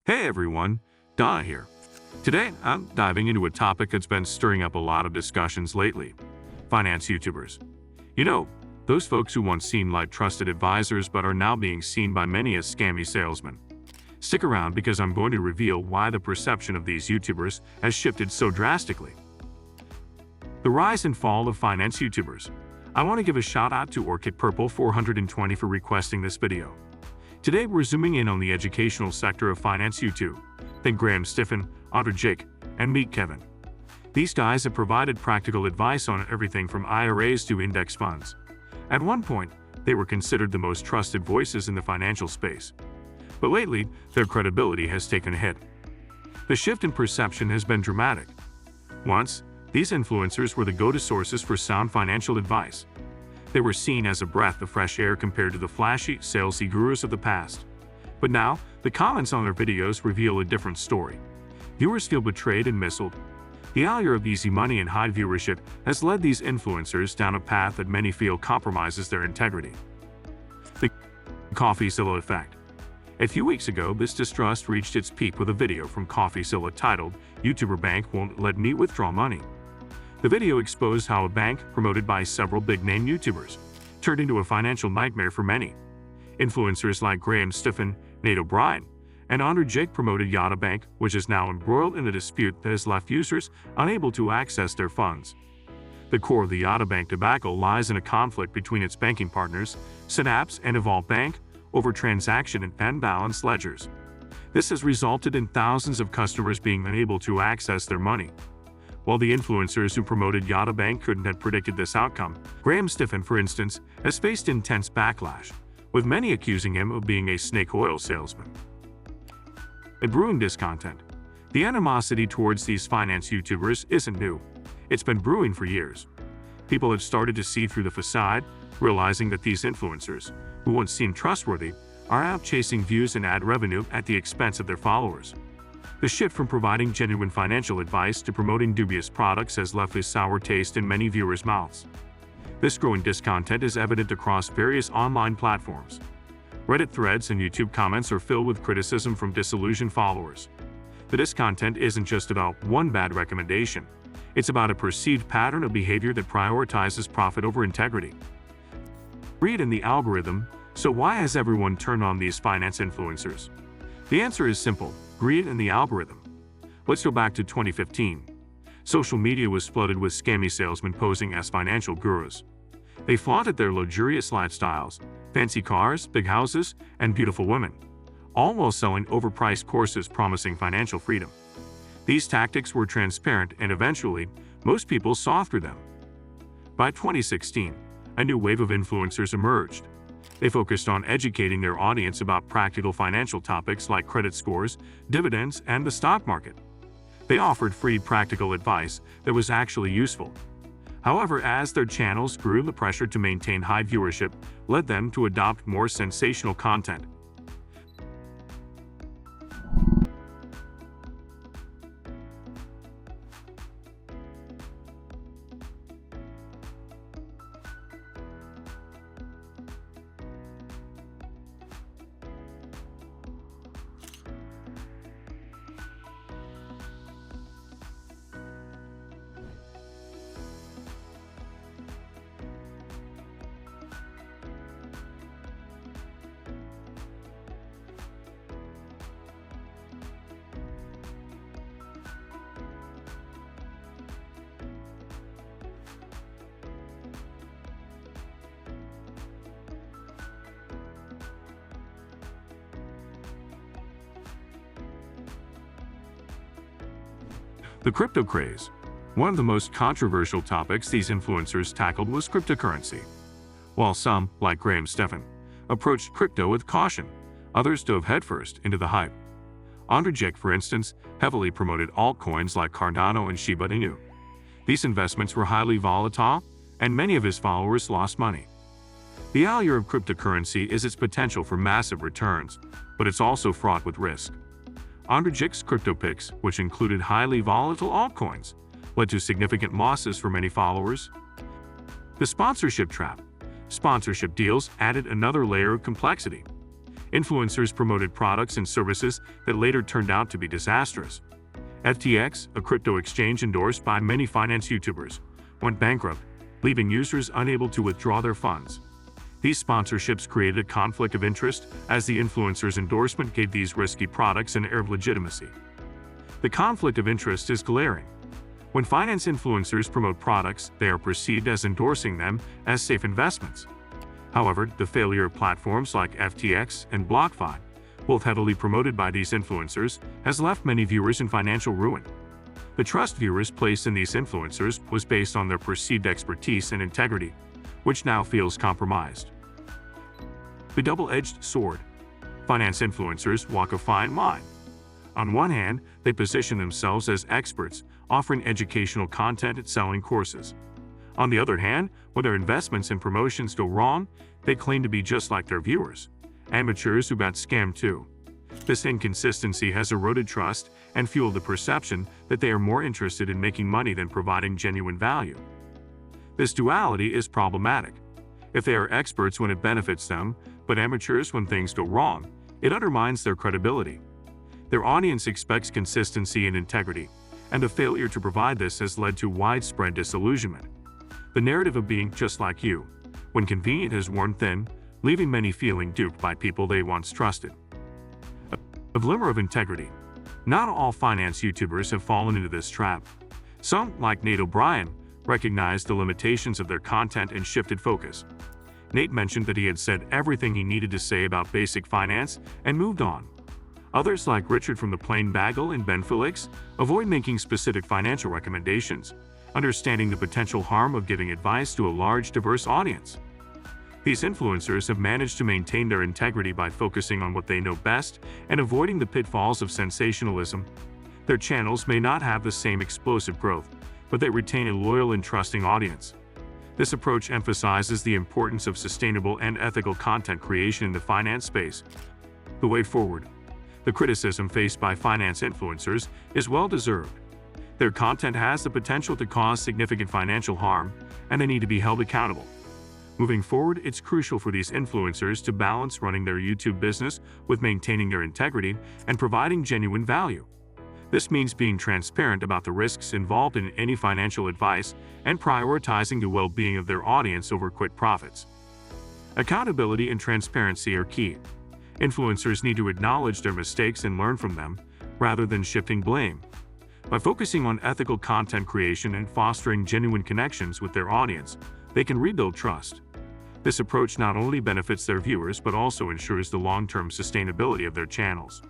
Hey everyone, Donna here. Today, I'm diving into a topic that's been stirring up a lot of discussions lately: finance YouTubers. You know, those folks who once seemed like trusted advisors but are now being seen by many as scammy salesmen. Stick around because I'm going to reveal why the perception of these YouTubers has shifted so drastically. The rise and fall of finance YouTubers. I want to give a shout out to Orchid Purple 420 for requesting this video. Today we're zooming in on the educational sector of finance YouTube. Think Graham Stephan, Andre Jake, and Meet Kevin. These guys have provided practical advice on everything from IRAs to index funds. At one point, they were considered the most trusted voices in the financial space. But lately, their credibility has taken a hit. The shift in perception has been dramatic. Once, these influencers were the go-to sources for sound financial advice. They were seen as a breath of fresh air compared to the flashy, salesy gurus of the past. But now, the comments on their videos reveal a different story. Viewers feel betrayed and misled. The allure of easy money and high viewership has led these influencers down a path that many feel compromises their integrity. The CoffeeZilla effect. A few weeks ago, this distrust reached its peak with a video from CoffeeZilla titled, "YouTuber Bank Won't Let Me Withdraw Money." The video exposed how a bank, promoted by several big-name YouTubers, turned into a financial nightmare for many. Influencers like Graham Stephan, Nate O'Brien, and Andre Jake promoted Yada Bank, which is now embroiled in a dispute that has left users unable to access their funds. The core of the Yada Bank debacle lies in a conflict between its banking partners, Synapse and Evolve Bank, over transaction and unbalanced ledgers. This has resulted in thousands of customers being unable to access their money. While the influencers who promoted Yada Bank couldn't have predicted this outcome, Graham Stephan, for instance, has faced intense backlash, with many accusing him of being a snake oil salesman. A brewing discontent. The animosity towards these finance YouTubers isn't new. It's been brewing for years. People have started to see through the facade, realizing that these influencers, who once seemed trustworthy, are out chasing views and ad revenue at the expense of their followers. The shift from providing genuine financial advice to promoting dubious products has left a sour taste in many viewers' mouths. This growing discontent is evident across various online platforms. Reddit threads and YouTube comments are filled with criticism from disillusioned followers. The discontent isn't just about one bad recommendation. It's about a perceived pattern of behavior that prioritizes profit over integrity. Greed in the algorithm. So why has everyone turned on these finance influencers? The answer is simple: greed in the algorithm. Let's go back to 2015. Social media was flooded with scammy salesmen posing as financial gurus. They flaunted their luxurious lifestyles, fancy cars, big houses, and beautiful women, all while selling overpriced courses promising financial freedom. These tactics were transparent, and eventually, most people saw through them. By 2016, a new wave of influencers emerged. They focused on educating their audience about practical financial topics like credit scores, dividends, and the stock market. They offered free practical advice that was actually useful. However, as their channels grew, the pressure to maintain high viewership led them to adopt more sensational content. The crypto craze. One of the most controversial topics these influencers tackled was cryptocurrency. While some, like Graham Stephan, approached crypto with caution, others dove headfirst into the hype. Andre Jake, for instance, heavily promoted altcoins like Cardano and Shiba Inu. These investments were highly volatile, and many of his followers lost money. The allure of cryptocurrency is its potential for massive returns, but it's also fraught with risk. Andre Jake's crypto picks, which included highly volatile altcoins, led to significant losses for many followers. The sponsorship trap. Sponsorship deals added another layer of complexity. Influencers promoted products and services that later turned out to be disastrous. FTX, a crypto exchange endorsed by many finance YouTubers, went bankrupt, leaving users unable to withdraw their funds. These sponsorships created a conflict of interest as the influencer's endorsement gave these risky products an air of legitimacy. The conflict of interest is glaring. When finance influencers promote products, they are perceived as endorsing them as safe investments. However, the failure of platforms like FTX and BlockFi, both heavily promoted by these influencers, has left many viewers in financial ruin. The trust viewers placed in these influencers was based on their perceived expertise and integrity, which now feels compromised. The double-edged sword. Finance influencers walk a fine line. On one hand, they position themselves as experts, offering educational content and selling courses. On the other hand, when their investments and promotions go wrong, they claim to be just like their viewers, amateurs who got scammed too. This inconsistency has eroded trust and fueled the perception that they are more interested in making money than providing genuine value. This duality is problematic. If they are experts when it benefits them, but amateurs when things go wrong, it undermines their credibility. Their audience expects consistency and integrity, and the failure to provide this has led to widespread disillusionment. The narrative of being just like you, when convenient, has worn thin, leaving many feeling duped by people they once trusted. A glimmer of integrity. Not all finance YouTubers have fallen into this trap. Some, like Nate O'Brien, recognized the limitations of their content and shifted focus. Nate mentioned that he had said everything he needed to say about basic finance and moved on. Others, like Richard from The Plain Bagel and Ben Felix, avoid making specific financial recommendations, understanding the potential harm of giving advice to a large, diverse audience. These influencers have managed to maintain their integrity by focusing on what they know best and avoiding the pitfalls of sensationalism. Their channels may not have the same explosive growth, but they retain a loyal and trusting audience. This approach emphasizes the importance of sustainable and ethical content creation in the finance space. The way forward. The criticism faced by finance influencers is well-deserved. Their content has the potential to cause significant financial harm, and they need to be held accountable. Moving forward, it's crucial for these influencers to balance running their YouTube business with maintaining their integrity and providing genuine value. This means being transparent about the risks involved in any financial advice and prioritizing the well-being of their audience over quick profits. Accountability and transparency are key. Influencers need to acknowledge their mistakes and learn from them, rather than shifting blame. By focusing on ethical content creation and fostering genuine connections with their audience, they can rebuild trust. This approach not only benefits their viewers but also ensures the long-term sustainability of their channels.